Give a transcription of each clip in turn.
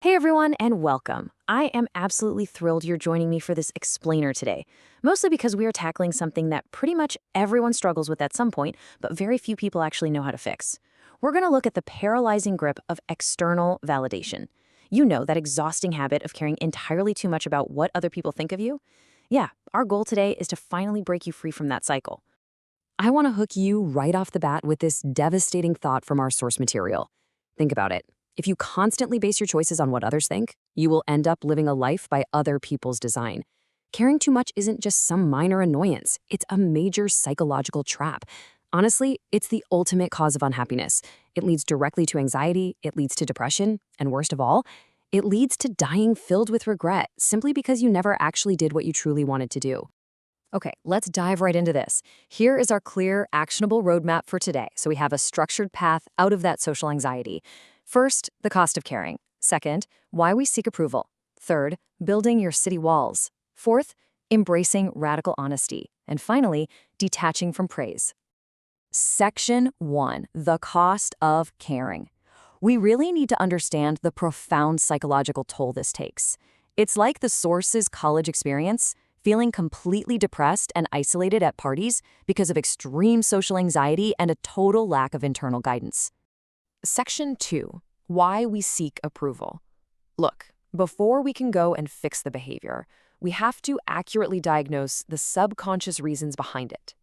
Hey everyone, and welcome. I am absolutely thrilled you're joining me for this explainer today, mostly because we are tackling something that pretty much everyone struggles with at some point, but very few people actually know how to fix. We're going to look at the paralyzing grip of external validation. You know, that exhausting habit of caring entirely too much about what other people think of you? Yeah, our goal today is to finally break you free from that cycle. I want to hook you right off the bat with this devastating thought from our source material. Think about it. If you constantly base your choices on what others think, you will end up living a life by other people's design. Caring too much isn't just some minor annoyance, it's a major psychological trap. Honestly, it's the ultimate cause of unhappiness. It leads directly to anxiety, it leads to depression, and worst of all, it leads to dying filled with regret simply because you never actually did what you truly wanted to do. Okay, let's dive right into this. Here is our clear, actionable roadmap for today, so we have a structured path out of that social anxiety. First, the cost of caring. Second, why we seek approval. Third, building your city walls. Fourth, embracing radical honesty. And finally, detaching from praise. Section 1, the cost of caring. We really need to understand the profound psychological toll this takes. It's like the source's college experience, feeling completely depressed and isolated at parties because of extreme social anxiety and a total lack of internal guidance. Section 2, why we seek approval. Look, before we can go and fix the behavior, we have to accurately diagnose the subconscious reasons behind it.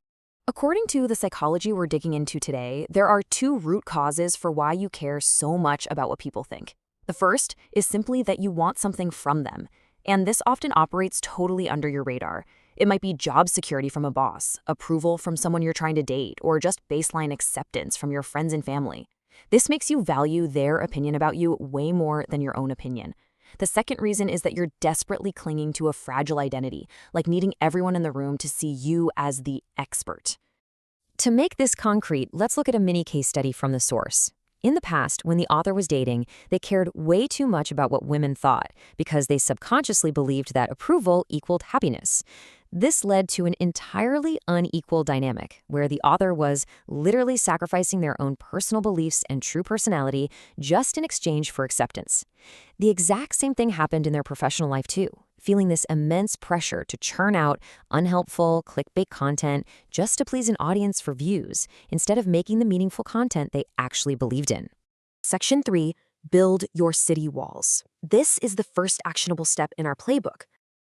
According to the psychology we're digging into today, there are two root causes for why you care so much about what people think. The first is simply that you want something from them, and this often operates totally under your radar. It might be job security from a boss, approval from someone you're trying to date, or just baseline acceptance from your friends and family. This makes you value their opinion about you way more than your own opinion. The second reason is that you're desperately clinging to a fragile identity, like needing everyone in the room to see you as the expert. To make this concrete, let's look at a mini case study from the source. In the past, when the author was dating, they cared way too much about what women thought because they subconsciously believed that approval equaled happiness. This led to an entirely unequal dynamic where the author was literally sacrificing their own personal beliefs and true personality just in exchange for acceptance. The exact same thing happened in their professional life too, feeling this immense pressure to churn out unhelpful, clickbait content just to please an audience for views, instead of making the meaningful content they actually believed in. Section 3, build your city walls. This is the first actionable step in our playbook.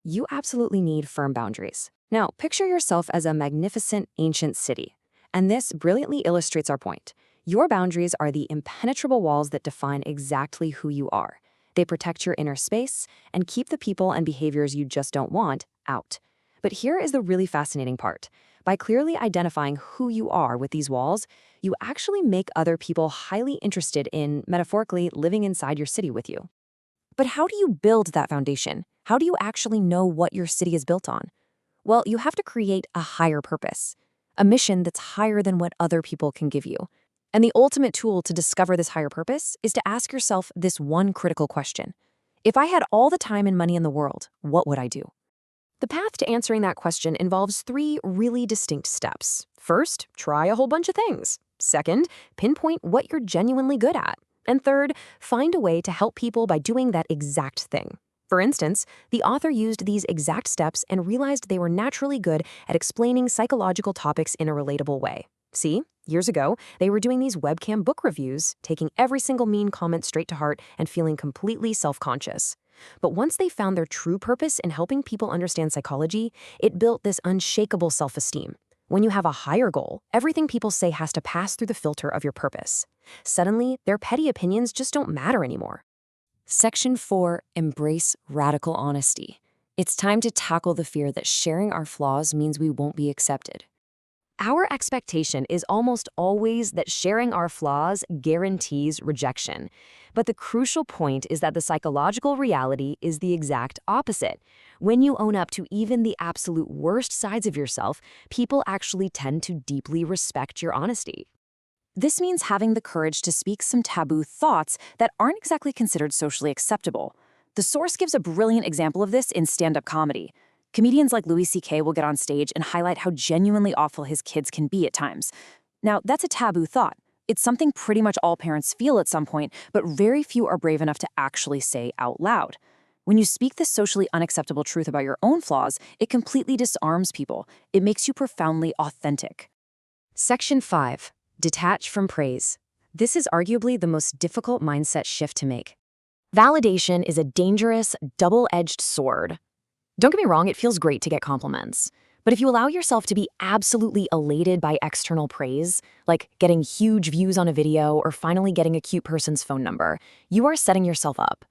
You absolutely need firm boundaries. Now, picture yourself as a magnificent ancient city. And this brilliantly illustrates our point. Your boundaries are the impenetrable walls that define exactly who you are. They protect your inner space and keep the people and behaviors you just don't want out. But here is the really fascinating part. By clearly identifying who you are with these walls, you actually make other people highly interested in, metaphorically, living inside your city with you. But how do you build that foundation? How do you actually know what your city is built on? Well, you have to create a higher purpose, a mission that's higher than what other people can give you. And the ultimate tool to discover this higher purpose is to ask yourself this one critical question. If I had all the time and money in the world, what would I do? The path to answering that question involves three really distinct steps. First, try a whole bunch of things. Second, pinpoint what you're genuinely good at. And third, find a way to help people by doing that exact thing. For instance, the author used these exact steps and realized they were naturally good at explaining psychological topics in a relatable way. See, years ago, they were doing these webcam book reviews, taking every single mean comment straight to heart and feeling completely self-conscious. But once they found their true purpose in helping people understand psychology, it built this unshakable self-esteem. When you have a higher goal, everything people say has to pass through the filter of your purpose. Suddenly, their petty opinions just don't matter anymore. Section 4, embrace radical honesty. It's time to tackle the fear that sharing our flaws means we won't be accepted. Our expectation is almost always that sharing our flaws guarantees rejection. But the crucial point is that the psychological reality is the exact opposite. When you own up to even the absolute worst sides of yourself, people actually tend to deeply respect your honesty. This means having the courage to speak some taboo thoughts that aren't exactly considered socially acceptable. The source gives a brilliant example of this in stand-up comedy. Comedians like Louis C.K. will get on stage and highlight how genuinely awful his kids can be at times. Now, that's a taboo thought, It's something pretty much all parents feel at some point, but very few are brave enough to actually say out loud. When you speak this socially unacceptable truth about your own flaws, it completely disarms people. It makes you profoundly authentic. Section 5. Detach from praise. This is arguably the most difficult mindset shift to make. Validation is a dangerous, double-edged sword. Don't get me wrong, it feels great to get compliments. But if you allow yourself to be absolutely elated by external praise, like getting huge views on a video or finally getting a cute person's phone number, you are setting yourself up.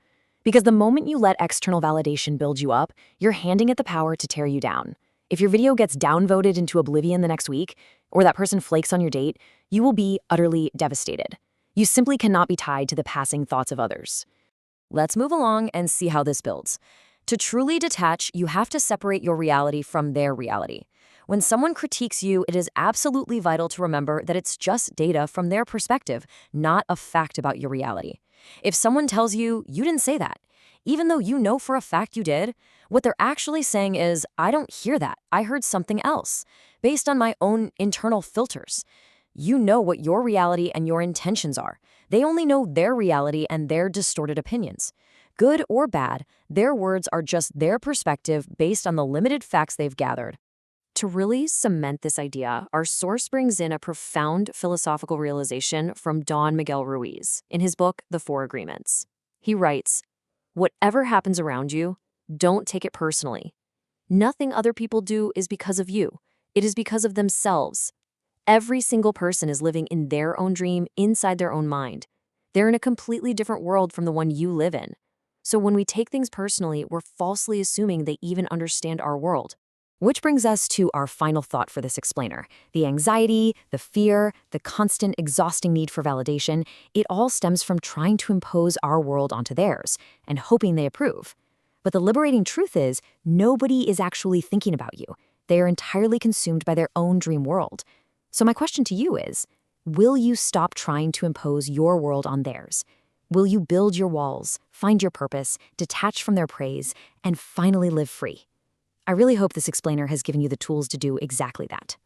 Because the moment you let external validation build you up, you're handing it the power to tear you down. If your video gets downvoted into oblivion the next week, or that person flakes on your date, you will be utterly devastated. You simply cannot be tied to the passing thoughts of others. Let's move along and see how this builds. To truly detach, you have to separate your reality from their reality. When someone critiques you, it is absolutely vital to remember that it's just data from their perspective, not a fact about your reality. If someone tells you, you didn't say that, even though you know for a fact you did, what they're actually saying is, I don't hear that, I heard something else, based on my own internal filters. You know what your reality and your intentions are. They only know their reality and their distorted opinions. Good or bad, their words are just their perspective based on the limited facts they've gathered. To really cement this idea, our source brings in a profound philosophical realization from Don Miguel Ruiz in his book, The Four Agreements. He writes, "Whatever happens around you, don't take it personally. Nothing other people do is because of you. It is because of themselves. Every single person is living in their own dream inside their own mind. They're in a completely different world from the one you live in. So when we take things personally, we're falsely assuming they even understand our world." Which brings us to our final thought for this explainer. The anxiety, the fear, the constant exhausting need for validation, it all stems from trying to impose our world onto theirs and hoping they approve. But the liberating truth is, nobody is actually thinking about you. They are entirely consumed by their own dream world. So my question to you is, will you stop trying to impose your world on theirs? Will you build your walls, find your purpose, detach from their praise, and finally live free? I really hope this explainer has given you the tools to do exactly that.